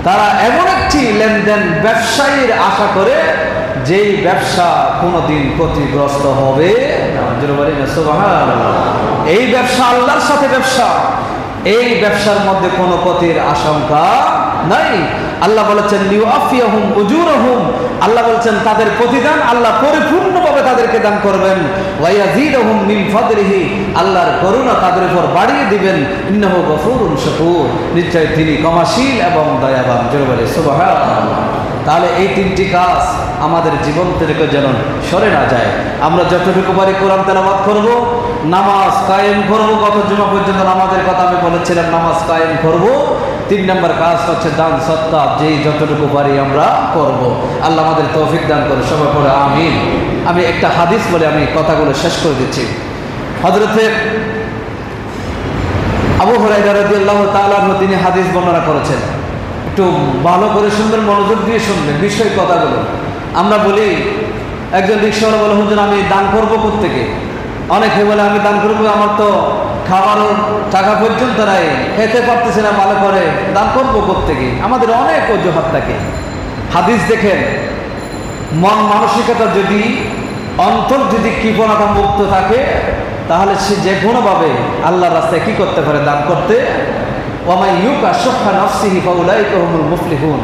তারা এমন একটি লেনদেন ব্যবসায়ীর আশা করে যেই ব্যবসা কোনোদিন ক্ষতিগ্রস্ত হবে না জোরে বলেন সুবহানাল্লাহ এই ব্যবসা আল্লাহর সাথে ব্যবসা এই ব্যবসার মধ্যে কোনো ক্ষতির আশঙ্কা নাই আল্লাহ বলেছেন লিউআফিয়াহুম উজুরহুম আল্লাহ বলেছেন তাদের প্রতিদান আল্লাহ পরিপূর্ণভাবে তাদেরকে দান করবেন ওয়া ইয়াযীদুহুম মিন ফাদলিহি আল্লাহর করুণা তাদের উপর বাড়িয়ে দিবেন ইন্নাহু গফুরুন শাকুর নিশ্চয় তিনি ক্ষমাশীল এবং দয়াবান জোরে বলে সুবহানাল্লাহ তাহলে এই তিনটি কাজ আমাদের জীবন থেকে যেন সরে না যায় আমরা যতটুকু পারি কোরআন তেলাওয়াত করব নামাজ কায়েম করব গত জুমা পর্যন্ত নামাজের কথা আমি বলেছিলাম নামাজ কায়েম করব 3 নম্বর কাজ হচ্ছে দান সদকা যেই যতটুকু পারি আমরা করব আল্লাহ আমাদের তৌফিক দান করে সবাই পড়ে আমিন আমি একটা হাদিস বলে আমি কথাগুলো শেষ করে দিচ্ছি হযরতে আবু হুরায়রা রাদিয়াল্লাহু তাআলা আনহু তিনি হাদিস বর্ণনা করেছেন একটু ভালো করে শুনবেন মনোযোগ দিয়ে শুনবেন বিষয় কথাগুলো আমরা বলি একজন রিকশাওয়ালা বলে হুজুর আমি দান করব কোত্থেকে অনেকে বলে আমি দান করব আমার তো খাওয়ারও টাকা পর্যন্ত নাই খেতে পারতেছি না ভালো করে দান করবো কোত্থেকে আমাদের অনেক অজুহাত থাকে হাদিস দেখেন মন মানসিকতা যদি অন্তর যদি কৃপণতা মুক্ত থাকে তাহলে সে যে কোনোভাবে আল্লাহর রাস্তায় কি করতে পারে দান করতে ওয়ামাই ইউকা শুহা নাফসিহি ফাউলাইকা হুমুল মুফলিহুন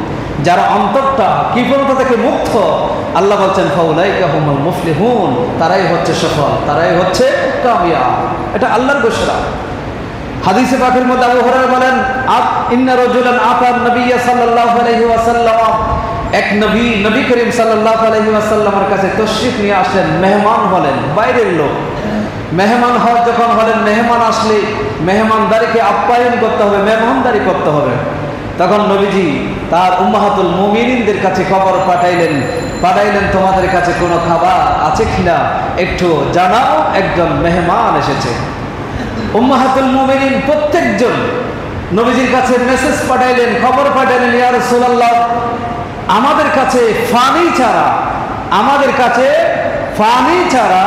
যারা অন্তরটা কৃপণতা থেকে মুক্ত আল্লাহ বলছেন ফাউলাইকা হুমুল মুফলিহুন তারাই হচ্ছে সফল তারাই হচ্ছে কামিয়াব এটা আল্লাহর ঘোষণা হাদিসে পাকের মধ্যে আবু হুরায়রা বলেন ইন্না রাজুলান আতান নবিয়্য সাল্লাল্লাহু আলাইহি ওয়াসাল্লাম এক নবী করিম সাল্লাল্লাহু আলাইহি ওয়াসাল্লামের কাছে তশরিফ নিয়ে আসলেন মেহমান হলেন বাইরের লোক মেহমান যখন হলেন মেহমান আসলে মেহমানদারিকে আপ্যায়ন করতে হবে মেহমানদারি করতে হবে তখন নবীজি তার উম্মাহাতুল মুমিনিনদের কাছে খবর পাঠাইলেন পাঠাইলেন তোমাদের কাছে কোনো খাবার আছে কিনা একটু জানাও, একজন মেহমান এসেছে। উম্মাহাতুল মুমিনিন প্রত্যেকজন নবীজির কাছে মেসেজ পাঠাইলেন, খবর পাঠাইলেন, ইয়া রাসূলুল্লাহ আমাদের কাছে পানি ছাড়া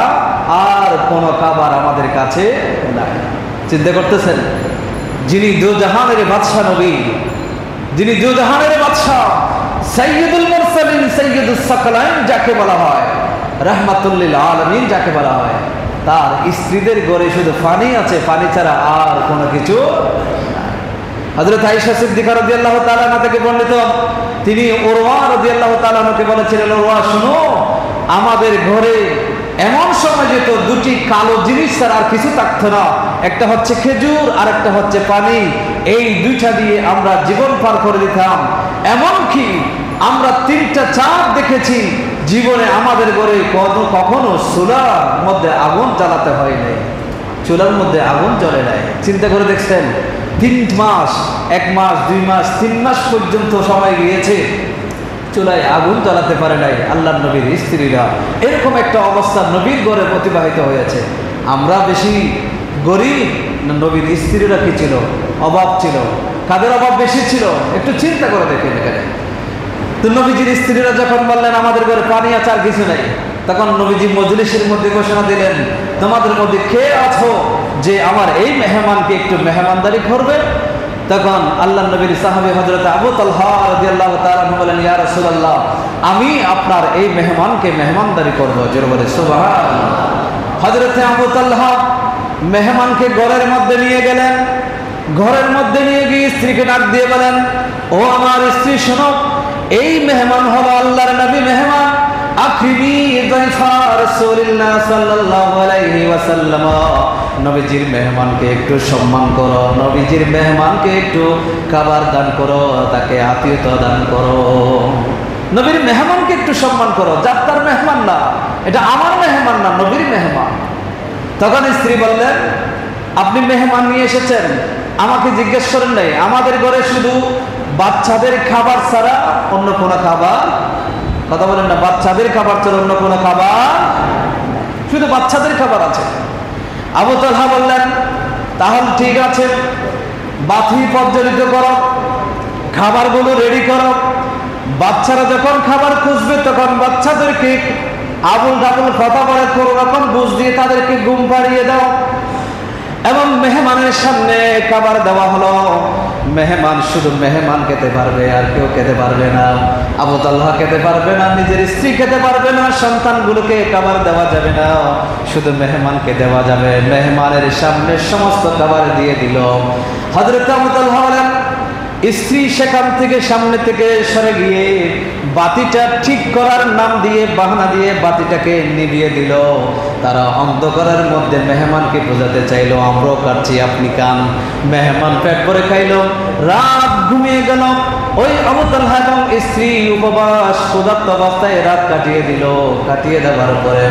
আর কোনো খাবার আমাদের কাছে নাই। চিন্তা করতেছেন, যিনি দুজাহানের বাদশা নবী, যিনি দুজাহানের বাদশা, সাইয়্যিদুল মুরসালিন, সাইয়্যিদুস সাকলাইন যাকে বলা হয়, রাহমাতুল লিল আলামিন যাকে বলা হয়, তার স্ত্রীদের ঘরে শুধু পানি আছে, পানি ছাড়া আর কোনো কিছু। হযরত আয়েশা সিদ্দিকা রাদিয়াল্লাহু তাআলা আনহা থেকে বর্ণিত, তিনি উরওয়া রাদিয়াল্লাহু তাআলা আনহুকে বলেছিলেন, উরওয়া শুনো, আমাদের ঘরে এমন সময় যেত দুটি কালো জিনিস ছাড়া আর কিছু থাকতো না, একটা হচ্ছে খেজুর আর একটা হচ্ছে পানি, এই দুইটা দিয়ে আমরা জীবন পার করে দিতাম। এমনকি আমরা 3টা চাঁদ দেখেছি, জীবনে আমাদের ঘরে কখনো চুলার মধ্যে আগুন জ্বালাতে হয় নাই, চুলার মধ্যে আগুন জ্বলে নাই। চিন্তা করে দেখছেন, 3 মাস, 1 মাস, 2 মাস, 3 মাস পর্যন্ত সময় গিয়েছে, চুলায় আগুন জ্বালাতে পারে নাই আল্লাহর নবীর স্ত্রীরা। এরকম একটা অবস্থা নবীর ঘরে প্রতিবাহিত হয়েছে। আমরা বেশি গরিব না নবীর স্ত্রীরা কি ছিল? অভাব ছিল। কাদের অভাব বেশি ছিল? একটু চিন্তা করে দেখেন এখানে। তো নবীজির স্ত্রীরা যখন বললেন আমাদের ঘরে পানি আছে আর কিছু নাই, তখন নবীজি মজলিসের মধ্যে ঘোষণা দিলেন, তোমাদের মধ্যে কে আছো যে আমার এই মেহমানকে একটু মেহমানদারি করবে? তখন আল্লাহ নবীর সাহাবী হযরত আবু তালহা রাদিয়াল্লাহু তাআলা বলেন, ইয়া রাসূলুল্লাহ আমি আপনার এই মেহমানকে মেহমানদারি করব। জোরে বলে সুবহানাল্লাহ। হযরত আবু তালহা মেহমানকে ঘরের মধ্যে নিয়ে গেলেন। ঘরের মধ্যে নিয়ে গিয়ে স্ত্রীকে ডাক দিয়ে বলেন, ও আমার স্ত্রী শোনো, এই মেহমান হলো আল্লাহর নবী মেহমান, আকরিমি যায়ফা রাসূলুল্লাহ সাল্লাল্লাহু আলাইহি ওয়াসাল্লাম, নবীজির মেহমানকে একটু সম্মান করো, নবীজির মেহমানকে একটু খাবার দান করো, তাকে আতিথ্য দান করো, নবীর মেহমানকে একটু সম্মান করো। যাত্রার মেহমান না, এটা আমার মেহমান না, নবীর মেহমান। তখন স্ত্রী বললেন, আপনি মেহমান নিয়ে এসেছেন, আমাকে জিজ্ঞেস করেন নাই, আমাদের ঘরে শুধু বাচ্চাদের খাবার ছাড়া অন্য কোনো খাবার, কথা বলেন না, বাচ্চাদের খাবার ছাড়া অন্য কোনো খাবার, শুধু বাচ্চাদের খাবার আছে। আবু তালহা বললেন, তাহলে ঠিক আছে, বাতি প্রজ্বলিত করো, খাবারগুলো রেডি করো, বাচ্চারা যখন খাবার খুঁজবে তখন বাচ্চাদেরকে আবুল ডাবুল কথা বলে কোনো রকম বুঝ দিয়ে তাদেরকে ঘুম পাড়িয়ে দাও। এবং মেহমানের সামনে খাবার দেওয়া হলো। মেহমান শুধু মেহমান খেতে পারবে, আর কেউ খেতে পারবে না। আবু তালহা খেতে পারবে না, নিজের স্ত্রী খেতে পারবে না, সন্তানগুলোকে খাবার দেওয়া যাবে না, শুধু মেহমানকে দেওয়া যাবে। মেহমানের সামনে সমস্ত খাবার দিয়ে দিল। হযরত আবু তালহা বলেন, স্ত্রী সেখান থেকে সামনে থেকে সরে গিয়ে বাতিটা ঠিক করার নাম দিয়ে বাহানা দিয়ে বাতিটাকে নিভিয়ে দিল। তারা অন্ধকারের মধ্যে মেহমানকে বোঝাতে চাইলো, আমরাও কাটছি, আপনি কান। মেহমান পেট ভরে খাইলো, রাত ঘুমিয়ে গেল। ওই আবু তালহা এবং স্ত্রী উপবাস ক্ষুধার্ত অবস্থায় রাত কাটিয়ে দিল। কাটিয়ে দেওয়ার পরে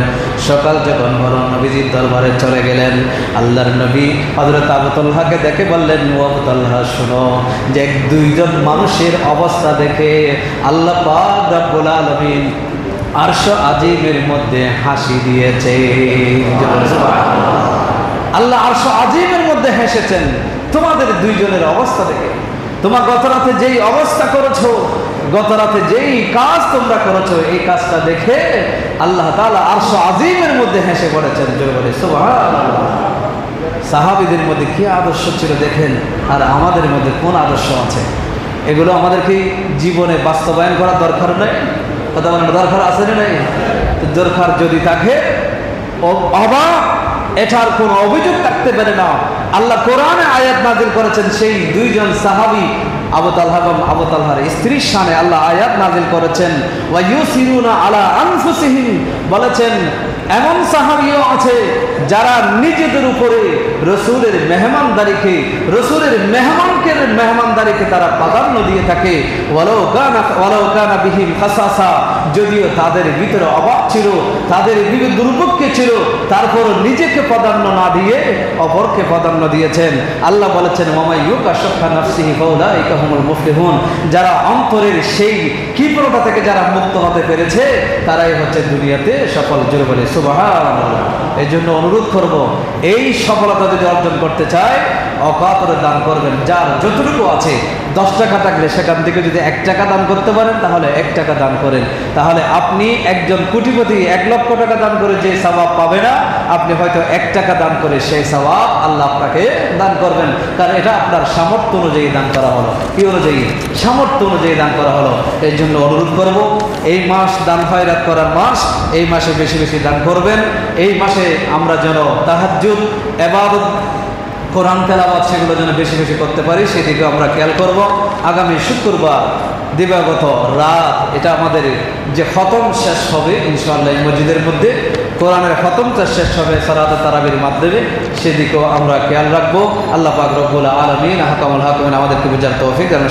সকাল যখন হলো, নবীজির দরবারে চলে গেলেন। আল্লাহর নবী হযরত আবু তালহাকে দেখে বললেন, ও আবু তালহা শোনো, যে 2জন মানুষের অবস্থা দেখে আল্লাহ পাক রব্বুল আলামিন আরশ আজিমের মধ্যে হাসি দিয়েছে। আল্লাহ আরশ আজিমের মধ্যে হেসেছেন তোমাদের 2জনের অবস্থা দেখে। তোমার গত রাতে যেই অবস্থা করেছো, গত রাতে যেই কাজ তোমরা করেছো, এই কাজটা দেখে আল্লাহ তাআলা আরশ আজিমের মধ্যে হেসে পড়েছেন। জোরে বলে সুবহানাল্লাহ। সাহাবীদের মধ্যে কি আদর্শ ছিল দেখেন, আর আমাদের মধ্যে কোন আদর্শ আছে, এগুলো আমাদেরকে জীবনে বাস্তবায়ন করার দরকার নেই। কথা বলেন, দরকার আছে না নেই? দরকার যদি থাকে, অবাক এটার কোনো অভিযোগ থাকতে পারে না। আল্লাহ কোরআনে আয়াত নাযিল করেছেন, সেই 2জন সাহাবী আবু তালহা এবং আবু তালহার স্ত্রীর শানে আল্লাহ আয়াত নাযিল করেছেন, ওয়া ইউসিরুনা আলা আনফুসিহিম, বলেছেন এমন সাহাবীও আছে যারা নিজেদের উপরে রসুলের মেহমানদারিকে, রসুলের মেহমানদারিকে তারা প্রাধান্য দিয়ে থাকে। ওয়ালাউ কানা বিহিম খাসাসা, যদিও তাদের ভিতরে অভাব ছিল, তাদের ভিতরে দুর্ভোগ ছিল, তারপর নিজেকে প্রাধান্য না দিয়ে অপরকে প্রাধান্য দিয়েছেন। আল্লাহ বলেছেন ওয়ামা ইউকা শাফা নাফসিহি ফাউলাইকা হুমুল মুফলিহুন, যারা অন্তরের সেই কৃপণতা থেকে যারা মুক্ত হতে পেরেছে তারাই হচ্ছে দুনিয়াতে সফল। জোরে বলে সুবহানাল্লাহ। এই জন্য অনুরোধ করব, এই সফলতা যদি অর্জন করতে চায় অকাতরে দান করবেন। যার যতটুকু আছে, 10 টাকা থাকলে সেখান থেকে যদি 1 টাকা দান করতে পারেন তাহলে 1 টাকা দান করেন। তাহলে আপনি একজন কোটিপতি 1 লক্ষ টাকা দান করে যে সওয়াব পাবে না, আপনি হয়তো 1 টাকা দান করে সেই সওয়াব আল্লাহ আপনাকে দান করবেন। কারণ এটা আপনার সামর্থ্য অনুযায়ী দান করা হলো। কি অনুযায়ী? সামর্থ্য অনুযায়ী দান করা হলো। এই জন্য অনুরোধ করব, এই মাস দান খয়রাত করার মাস, এই মাসে বেশি বেশি দান করবেন। এই মাসে আমরা যেন তাহাজ্জুদ, ইবাদত, কোরআন তেলাওয়াত সেগুলো যেন বেশি বেশি করতে পারি, সেদিকে আমরা খেয়াল করব। আগামী শুক্রবার দিবাগত রাত এটা আমাদের যে খতম শেষ হবে ইনশাআল্লাহ, এই মসজিদের মধ্যে কোরআনের খতমটা শেষ হবে সালাতুত তারাবির মাধ্যমে, সেদিকেও আমরা খেয়াল রাখবো। আল্লাহ পাক রব্বুল আলামিন আহকামুল হাকিমিন আমাদেরকে বুঝার তৌফিক দান।